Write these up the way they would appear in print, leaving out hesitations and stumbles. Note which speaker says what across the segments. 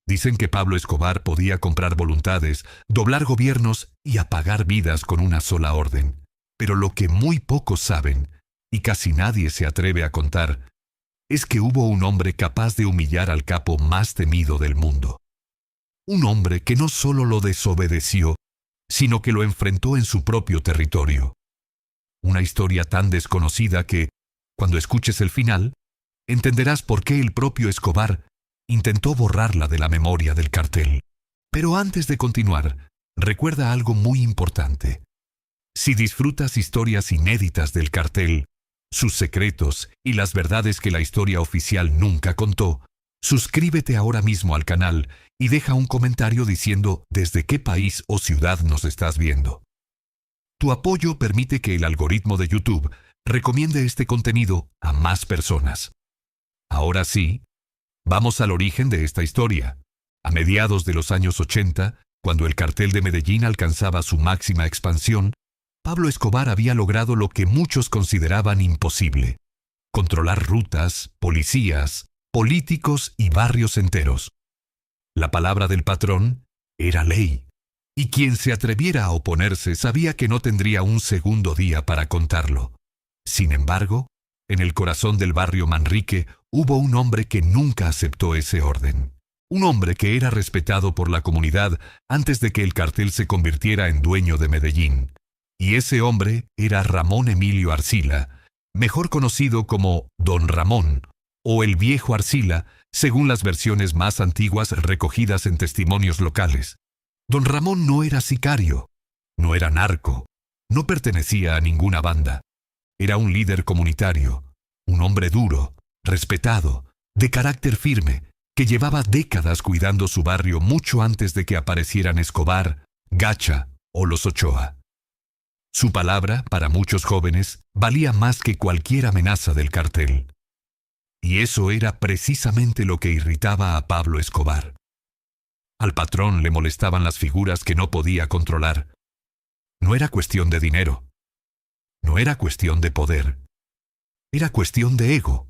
Speaker 1: Dicen que Pablo Escobar podía comprar voluntades, doblar gobiernos y apagar vidas con una sola orden. Pero lo que muy pocos saben, y casi nadie se atreve a contar, es que hubo un hombre capaz de humillar al capo más temido del mundo. Un hombre que no solo lo desobedeció, sino que lo enfrentó en su propio territorio. Una historia tan desconocida que, cuando escuches el final, entenderás por qué el propio Escobar intentó borrarla de la memoria del cartel. Pero antes de continuar, recuerda algo muy importante. Si disfrutas historias inéditas del cartel, sus secretos y las verdades que la historia oficial nunca contó, suscríbete ahora mismo al canal y deja un comentario diciendo desde qué país o ciudad nos estás viendo. Tu apoyo permite que el algoritmo de YouTube recomiende este contenido a más personas. Ahora sí, vamos al origen de esta historia. A mediados de los años 80, cuando el cartel de Medellín alcanzaba su máxima expansión, Pablo Escobar había logrado lo que muchos consideraban imposible: controlar rutas, policías, políticos y barrios enteros. La palabra del patrón era ley, y quien se atreviera a oponerse sabía que no tendría un segundo día para contarlo. Sin embargo, en el corazón del barrio Manrique hubo un hombre que nunca aceptó ese orden. Un hombre que era respetado por la comunidad antes de que el cartel se convirtiera en dueño de Medellín. Y ese hombre era Ramón Emilio Arcila, mejor conocido como Don Ramón, o el Viejo Arcila, según las versiones más antiguas recogidas en testimonios locales. Don Ramón no era sicario, no era narco, no pertenecía a ninguna banda. Era un líder comunitario, un hombre duro, respetado, de carácter firme, que llevaba décadas cuidando su barrio mucho antes de que aparecieran Escobar, Gacha o los Ochoa. Su palabra, para muchos jóvenes, valía más que cualquier amenaza del cartel. Y eso era precisamente lo que irritaba a Pablo Escobar. Al patrón le molestaban las figuras que no podía controlar. No era cuestión de dinero. No era cuestión de poder. Era cuestión de ego.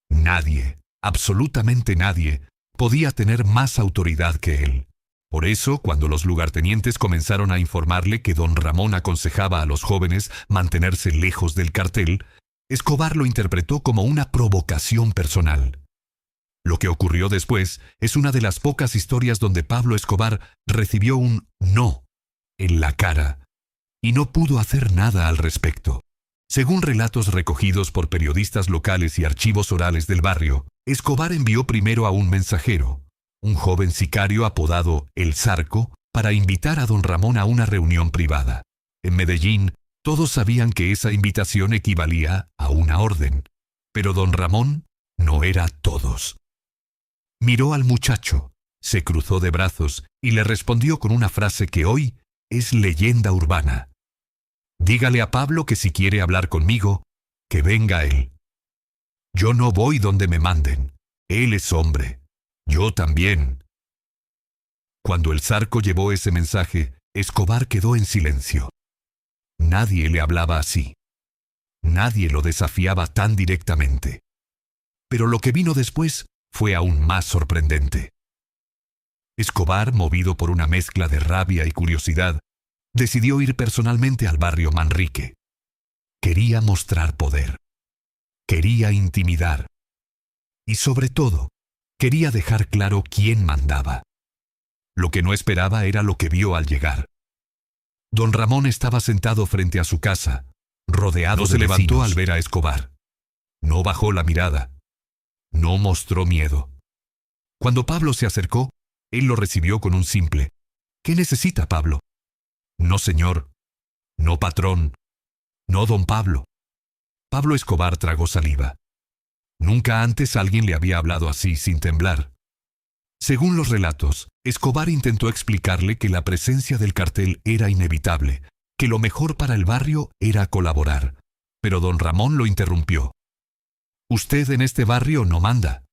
Speaker 1: Nadie, absolutamente nadie, podía tener más autoridad que él. Por eso, cuando los lugartenientes comenzaron a informarle que don Ramón aconsejaba a los jóvenes mantenerse lejos del cartel, Escobar lo interpretó como una provocación personal. Lo que ocurrió después es una de las pocas historias donde Pablo Escobar recibió un no en la cara y no pudo hacer nada al respecto. Según relatos recogidos por periodistas locales y archivos orales del barrio, Escobar envió primero a un mensajero, un joven sicario apodado El Zarco, para invitar a don Ramón a una reunión privada. En Medellín, todos sabían que esa invitación equivalía a una orden, pero don Ramón no era todos. Miró al muchacho, se cruzó de brazos y le respondió con una frase que hoy es leyenda urbana. Dígale a Pablo que si quiere hablar conmigo, que venga él. Yo no voy donde me manden. Él es hombre. Yo también. Cuando el Zarco llevó ese mensaje, Escobar quedó en silencio. Nadie le hablaba así. Nadie lo desafiaba tan directamente. Pero lo que vino después fue aún más sorprendente. Escobar, movido por una mezcla de rabia y curiosidad, decidió ir personalmente al barrio Manrique. Quería mostrar poder. Quería intimidar. Y sobre todo, quería dejar claro quién mandaba. Lo que no esperaba era lo que vio al llegar. Don Ramón estaba sentado frente a su casa, rodeado de vecinos. No se levantó al ver a Escobar. No bajó la mirada. No mostró miedo. Cuando Pablo se acercó, él lo recibió con un simple: ¿qué necesita, Pablo? No, señor. No, patrón. No, don Pablo. Pablo Escobar tragó saliva. Nunca antes alguien le había hablado así, sin temblar. Según los relatos, Escobar intentó explicarle que la presencia del cartel era inevitable, que lo mejor para el barrio era colaborar. Pero don Ramón lo interrumpió. Usted en este barrio no manda.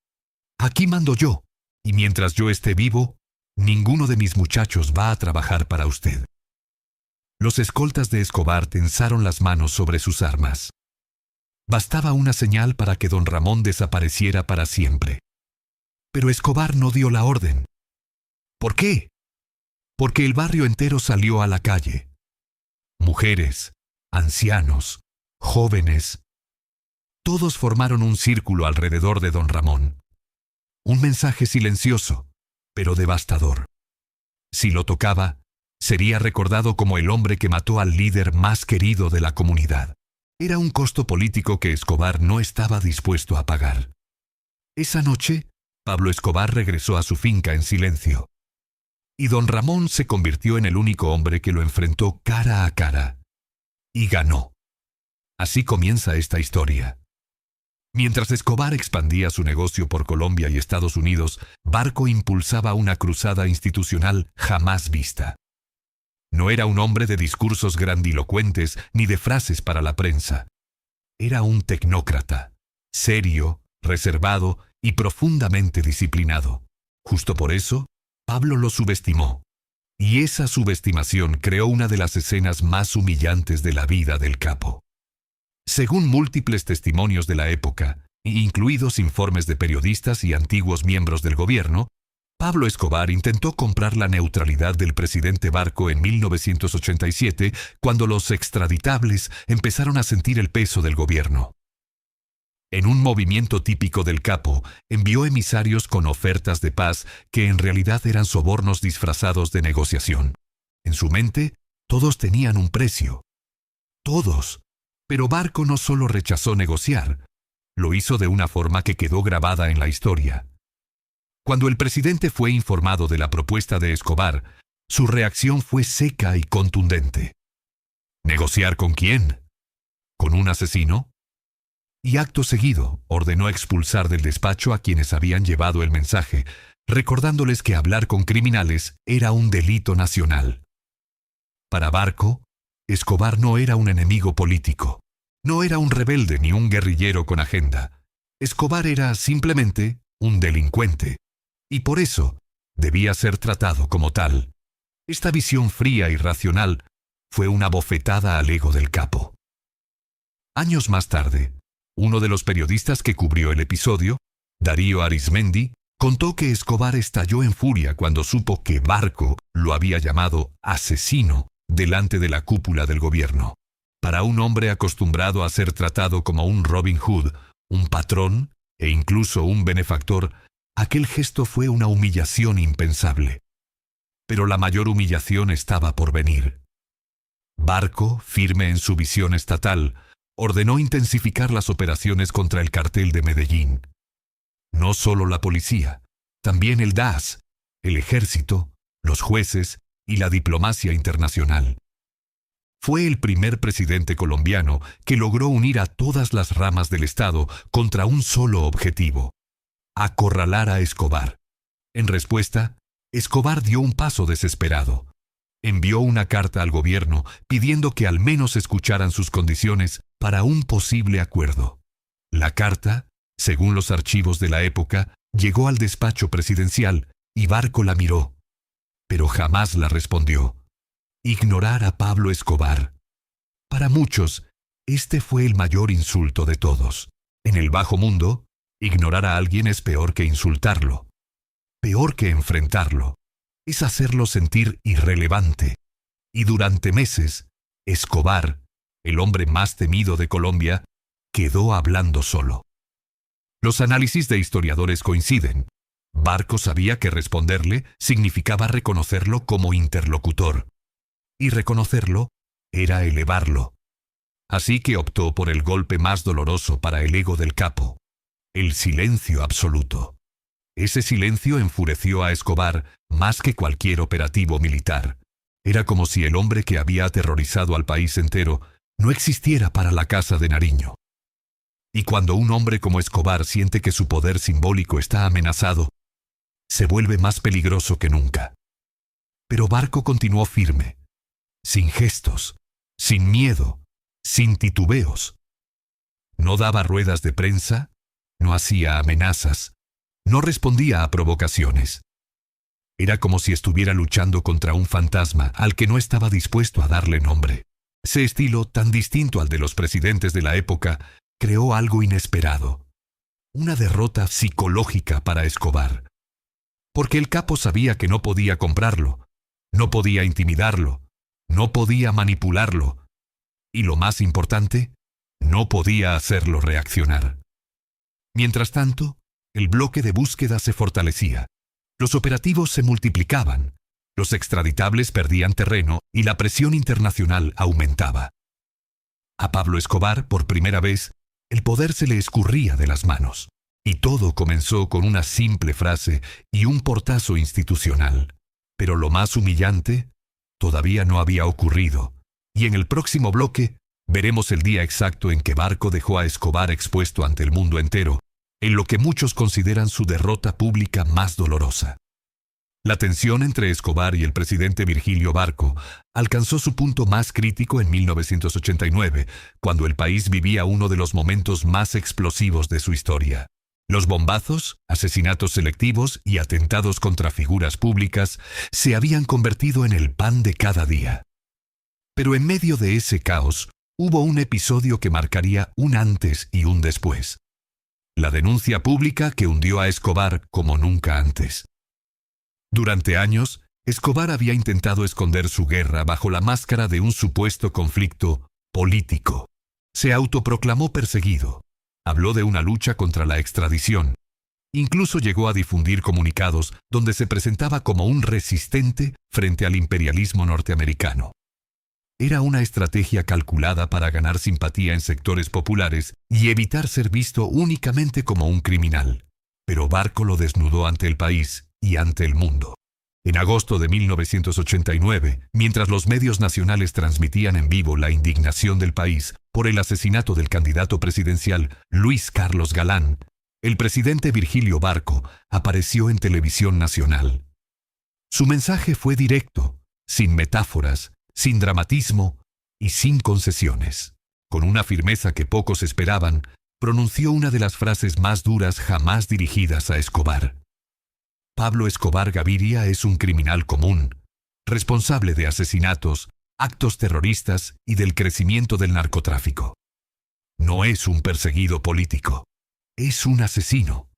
Speaker 1: Aquí mando yo, y mientras yo esté vivo, ninguno de mis muchachos va a trabajar para usted. Los escoltas de Escobar tensaron las manos sobre sus armas. Bastaba una señal para que don Ramón desapareciera para siempre. Pero Escobar no dio la orden. ¿Por qué? Porque el barrio entero salió a la calle. Mujeres, ancianos, jóvenes, todos formaron un círculo alrededor de don Ramón. Un mensaje silencioso, pero devastador. Si lo tocaba, sería recordado como el hombre que mató al líder más querido de la comunidad. Era un costo político que Escobar no estaba dispuesto a pagar. Esa noche, Pablo Escobar regresó a su finca en silencio. Y don Ramón se convirtió en el único hombre que lo enfrentó cara a cara. Y ganó. Así comienza esta historia. Mientras Escobar expandía su negocio por Colombia y Estados Unidos, Barco impulsaba una cruzada institucional jamás vista. No era un hombre de discursos grandilocuentes ni de frases para la prensa. Era un tecnócrata, serio, reservado y profundamente disciplinado. Justo por eso, Pablo lo subestimó. Y esa subestimación creó una de las escenas más humillantes de la vida del capo. Según múltiples testimonios de la época, incluidos informes de periodistas y antiguos miembros del gobierno, Pablo Escobar intentó comprar la neutralidad del presidente Barco en 1987, cuando los extraditables empezaron a sentir el peso del gobierno. En un movimiento típico del capo, envió emisarios con ofertas de paz que en realidad eran sobornos disfrazados de negociación. En su mente, todos tenían un precio. Todos. Pero Barco no solo rechazó negociar, lo hizo de una forma que quedó grabada en la historia. Cuando el presidente fue informado de la propuesta de Escobar, su reacción fue seca y contundente. ¿Negociar con quién? ¿Con un asesino? Y acto seguido ordenó expulsar del despacho a quienes habían llevado el mensaje, recordándoles que hablar con criminales era un delito nacional. Para Barco, Escobar no era un enemigo político. No era un rebelde ni un guerrillero con agenda. Escobar era simplemente un delincuente. Y por eso debía ser tratado como tal. Esta visión fría y racional fue una bofetada al ego del capo. Años más tarde, uno de los periodistas que cubrió el episodio, Darío Arizmendi, contó que Escobar estalló en furia cuando supo que Barco lo había llamado asesino delante de la cúpula del gobierno. Para un hombre acostumbrado a ser tratado como un Robin Hood, un patrón e incluso un benefactor, aquel gesto fue una humillación impensable. Pero la mayor humillación estaba por venir. Barco, firme en su visión estatal, ordenó intensificar las operaciones contra el cartel de Medellín. No solo la policía, también el DAS, el ejército, los jueces y la diplomacia internacional. Fue el primer presidente colombiano que logró unir a todas las ramas del Estado contra un solo objetivo: acorralar a Escobar. En respuesta, Escobar dio un paso desesperado. Envió una carta al gobierno pidiendo que al menos escucharan sus condiciones para un posible acuerdo. La carta, según los archivos de la época, llegó al despacho presidencial y Barco la miró, pero jamás la respondió. Ignorar a Pablo Escobar. Para muchos, este fue el mayor insulto de todos. En el bajo mundo, ignorar a alguien es peor que insultarlo. Peor que enfrentarlo. Es hacerlo sentir irrelevante. Y durante meses, Escobar, el hombre más temido de Colombia, quedó hablando solo. Los análisis de historiadores coinciden. Barco sabía que responderle significaba reconocerlo como interlocutor. Y reconocerlo era elevarlo. Así que optó por el golpe más doloroso para el ego del capo: el silencio absoluto. Ese silencio enfureció a Escobar más que cualquier operativo militar. Era como si el hombre que había aterrorizado al país entero no existiera para la Casa de Nariño. Y cuando un hombre como Escobar siente que su poder simbólico está amenazado, se vuelve más peligroso que nunca. Pero Barco continuó firme, sin gestos, sin miedo, sin titubeos. No daba ruedas de prensa, no hacía amenazas, no respondía a provocaciones. Era como si estuviera luchando contra un fantasma al que no estaba dispuesto a darle nombre. Ese estilo, tan distinto al de los presidentes de la época, creó algo inesperado: una derrota psicológica para Escobar. Porque el capo sabía que no podía comprarlo, no podía intimidarlo, no podía manipularlo, y lo más importante, no podía hacerlo reaccionar. Mientras tanto, el bloque de búsqueda se fortalecía. Los operativos se multiplicaban, los extraditables perdían terreno y la presión internacional aumentaba. A Pablo Escobar, por primera vez, el poder se le escurría de las manos. Y todo comenzó con una simple frase y un portazo institucional. Pero lo más humillante todavía no había ocurrido. Y en el próximo bloque veremos el día exacto en que Barco dejó a Escobar expuesto ante el mundo entero, en lo que muchos consideran su derrota pública más dolorosa. La tensión entre Escobar y el presidente Virgilio Barco alcanzó su punto más crítico en 1989, cuando el país vivía uno de los momentos más explosivos de su historia. Los bombazos, asesinatos selectivos y atentados contra figuras públicas se habían convertido en el pan de cada día. Pero en medio de ese caos, hubo un episodio que marcaría un antes y un después. La denuncia pública que hundió a Escobar como nunca antes. Durante años, Escobar había intentado esconder su guerra bajo la máscara de un supuesto conflicto político. Se autoproclamó perseguido. Habló de una lucha contra la extradición. Incluso llegó a difundir comunicados donde se presentaba como un resistente frente al imperialismo norteamericano. Era una estrategia calculada para ganar simpatía en sectores populares y evitar ser visto únicamente como un criminal. Pero Barco lo desnudó ante el país y ante el mundo. En agosto de 1989, mientras los medios nacionales transmitían en vivo la indignación del país por el asesinato del candidato presidencial Luis Carlos Galán, el presidente Virgilio Barco apareció en televisión nacional. Su mensaje fue directo, sin metáforas, sin dramatismo y sin concesiones. Con una firmeza que pocos esperaban, pronunció una de las frases más duras jamás dirigidas a Escobar. Pablo Escobar Gaviria es un criminal común, responsable de asesinatos, actos terroristas y del crecimiento del narcotráfico. No es un perseguido político, es un asesino.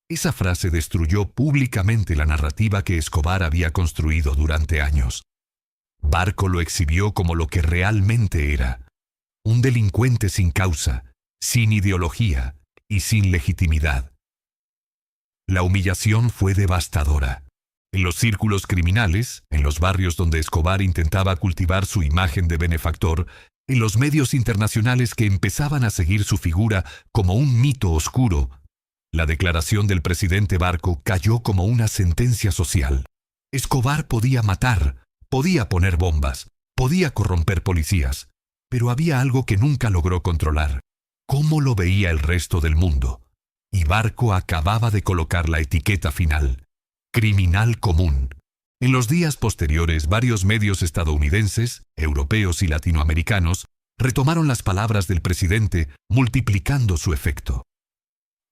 Speaker 1: Esa frase destruyó públicamente la narrativa que Escobar había construido durante años. Barco lo exhibió como lo que realmente era, un delincuente sin causa, sin ideología y sin legitimidad. La humillación fue devastadora. En los círculos criminales, en los barrios donde Escobar intentaba cultivar su imagen de benefactor, en los medios internacionales que empezaban a seguir su figura como un mito oscuro, la declaración del presidente Barco cayó como una sentencia social. Escobar podía matar, podía poner bombas, podía corromper policías, pero había algo que nunca logró controlar: cómo lo veía el resto del mundo. Y Barco acababa de colocar la etiqueta final: criminal común. En los días posteriores, varios medios estadounidenses, europeos y latinoamericanos retomaron las palabras del presidente, multiplicando su efecto.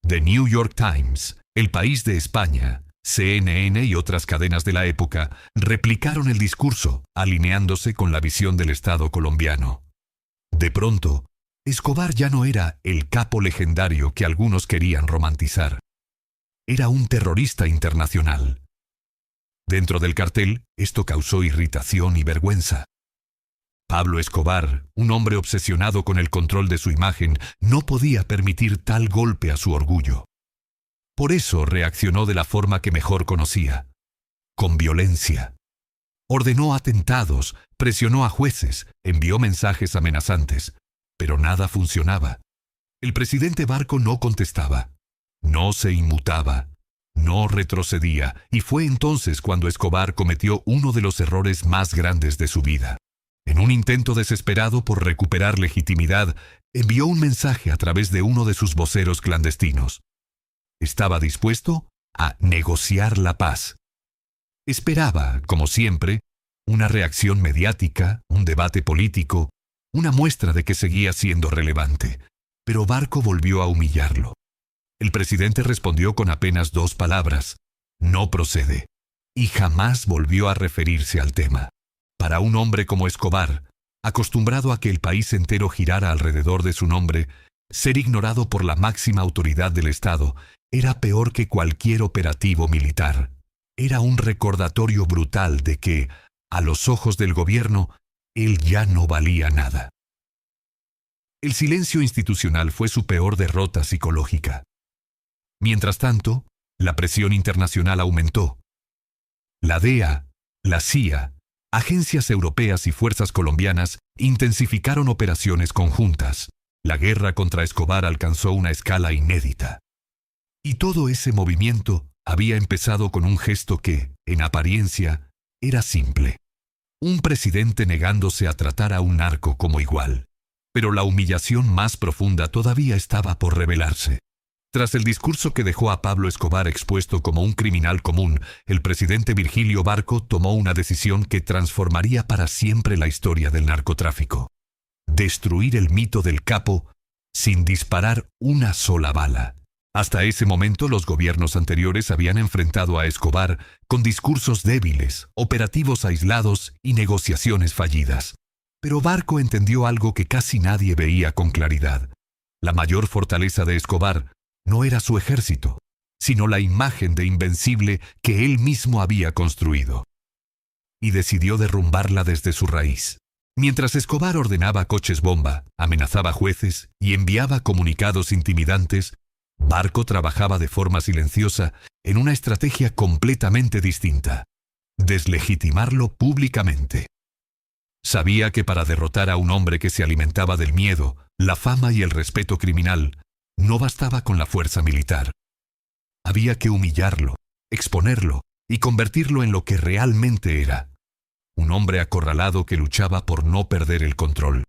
Speaker 1: The New York Times, El País de España, CNN y otras cadenas de la época replicaron el discurso, alineándose con la visión del Estado colombiano. De pronto, Escobar ya no era el capo legendario que algunos querían romantizar. Era un terrorista internacional. Dentro del cartel, esto causó irritación y vergüenza. Pablo Escobar, un hombre obsesionado con el control de su imagen, no podía permitir tal golpe a su orgullo. Por eso reaccionó de la forma que mejor conocía: con violencia. Ordenó atentados, presionó a jueces, envió mensajes amenazantes. Pero nada funcionaba. El presidente Barco no contestaba, no se inmutaba, no retrocedía, y fue entonces cuando Escobar cometió uno de los errores más grandes de su vida. En un intento desesperado por recuperar legitimidad, envió un mensaje a través de uno de sus voceros clandestinos. Estaba dispuesto a negociar la paz. Esperaba, como siempre, una reacción mediática, un debate político, una muestra de que seguía siendo relevante. Pero Barco volvió a humillarlo. El presidente respondió con apenas 2 palabras: no procede. Y jamás volvió a referirse al tema. Para un hombre como Escobar, acostumbrado a que el país entero girara alrededor de su nombre, ser ignorado por la máxima autoridad del Estado era peor que cualquier operativo militar. Era un recordatorio brutal de que, a los ojos del gobierno, él ya no valía nada. El silencio institucional fue su peor derrota psicológica. Mientras tanto, la presión internacional aumentó. La DEA, la CIA, agencias europeas y fuerzas colombianas intensificaron operaciones conjuntas. La guerra contra Escobar alcanzó una escala inédita. Y todo ese movimiento había empezado con un gesto que, en apariencia, era simple. Un presidente negándose a tratar a un narco como igual. Pero la humillación más profunda todavía estaba por revelarse. Tras el discurso que dejó a Pablo Escobar expuesto como un criminal común, el presidente Virgilio Barco tomó una decisión que transformaría para siempre la historia del narcotráfico. Destruir el mito del capo sin disparar una sola bala. Hasta ese momento los gobiernos anteriores habían enfrentado a Escobar con discursos débiles, operativos aislados y negociaciones fallidas. Pero Barco entendió algo que casi nadie veía con claridad. La mayor fortaleza de Escobar no era su ejército, sino la imagen de invencible que él mismo había construido. Y decidió derrumbarla desde su raíz. Mientras Escobar ordenaba coches bomba, amenazaba jueces y enviaba comunicados intimidantes, Barco trabajaba de forma silenciosa en una estrategia completamente distinta: deslegitimarlo públicamente. Sabía que para derrotar a un hombre que se alimentaba del miedo, la fama y el respeto criminal, no bastaba con la fuerza militar. Había que humillarlo, exponerlo y convertirlo en lo que realmente era: un hombre acorralado que luchaba por no perder el control.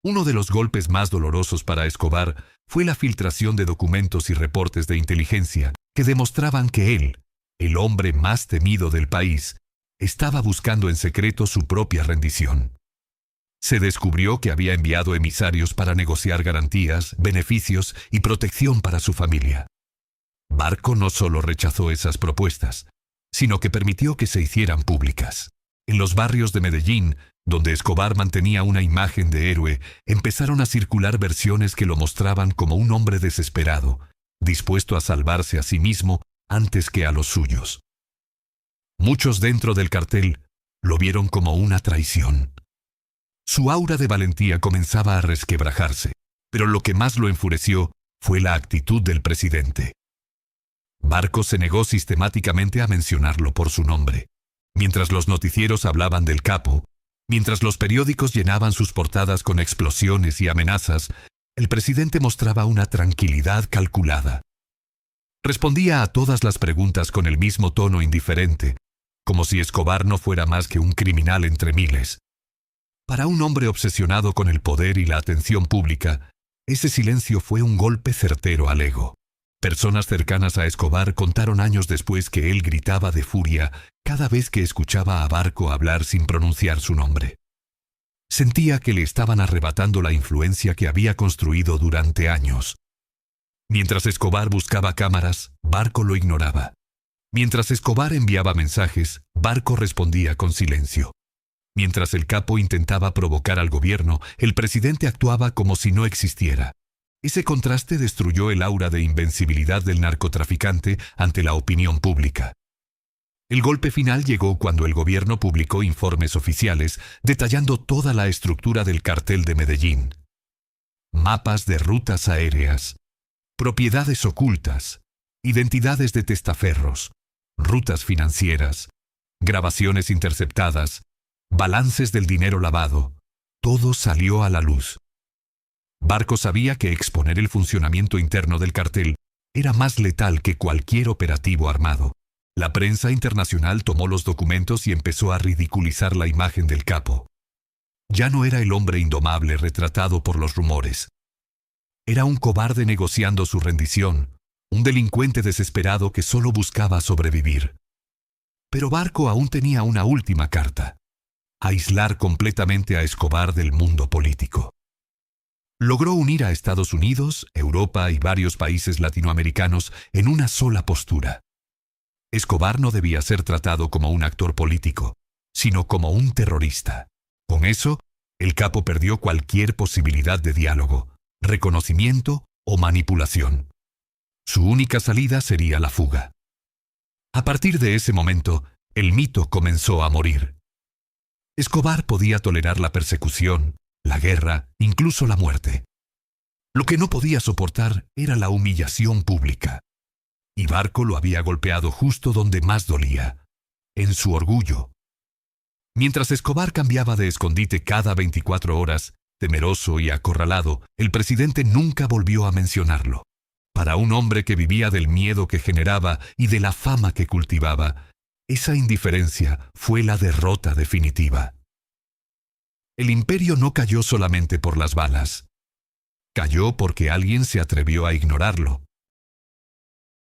Speaker 1: Uno de los golpes más dolorosos para Escobar fue la filtración de documentos y reportes de inteligencia que demostraban que él, el hombre más temido del país, estaba buscando en secreto su propia rendición. Se descubrió que había enviado emisarios para negociar garantías, beneficios y protección para su familia. Barco no solo rechazó esas propuestas, sino que permitió que se hicieran públicas. En los barrios de Medellín, donde Escobar mantenía una imagen de héroe, empezaron a circular versiones que lo mostraban como un hombre desesperado, dispuesto a salvarse a sí mismo antes que a los suyos. Muchos dentro del cartel lo vieron como una traición. Su aura de valentía comenzaba a resquebrajarse, pero lo que más lo enfureció fue la actitud del presidente. Barco se negó sistemáticamente a mencionarlo por su nombre. Mientras los noticieros hablaban del capo, mientras los periódicos llenaban sus portadas con explosiones y amenazas, el presidente mostraba una tranquilidad calculada. Respondía a todas las preguntas con el mismo tono indiferente, como si Escobar no fuera más que un criminal entre miles. Para un hombre obsesionado con el poder y la atención pública, ese silencio fue un golpe certero al ego. Personas cercanas a Escobar contaron años después que él gritaba de furia cada vez que escuchaba a Barco hablar sin pronunciar su nombre. Sentía que le estaban arrebatando la influencia que había construido durante años. Mientras Escobar buscaba cámaras, Barco lo ignoraba. Mientras Escobar enviaba mensajes, Barco respondía con silencio. Mientras el capo intentaba provocar al gobierno, el presidente actuaba como si no existiera. Ese contraste destruyó el aura de invencibilidad del narcotraficante ante la opinión pública. El golpe final llegó cuando el gobierno publicó informes oficiales detallando toda la estructura del cartel de Medellín. Mapas de rutas aéreas, propiedades ocultas, identidades de testaferros, rutas financieras, grabaciones interceptadas, balances del dinero lavado. Todo salió a la luz. Barco sabía que exponer el funcionamiento interno del cartel era más letal que cualquier operativo armado. La prensa internacional tomó los documentos y empezó a ridiculizar la imagen del capo. Ya no era el hombre indomable retratado por los rumores. Era un cobarde negociando su rendición, un delincuente desesperado que solo buscaba sobrevivir. Pero Barco aún tenía una última carta: aislar completamente a Escobar del mundo político. Logró unir a Estados Unidos, Europa y varios países latinoamericanos en una sola postura. Escobar no debía ser tratado como un actor político, sino como un terrorista. Con eso, el capo perdió cualquier posibilidad de diálogo, reconocimiento o manipulación. Su única salida sería la fuga. A partir de ese momento, el mito comenzó a morir. Escobar podía tolerar la persecución, la guerra, incluso la muerte. Lo que no podía soportar era la humillación pública. Y Barco lo había golpeado justo donde más dolía, en su orgullo. Mientras Escobar cambiaba de escondite cada 24 horas, temeroso y acorralado, el presidente nunca volvió a mencionarlo. Para un hombre que vivía del miedo que generaba y de la fama que cultivaba, esa indiferencia fue la derrota definitiva. El imperio no cayó solamente por las balas. Cayó porque alguien se atrevió a ignorarlo.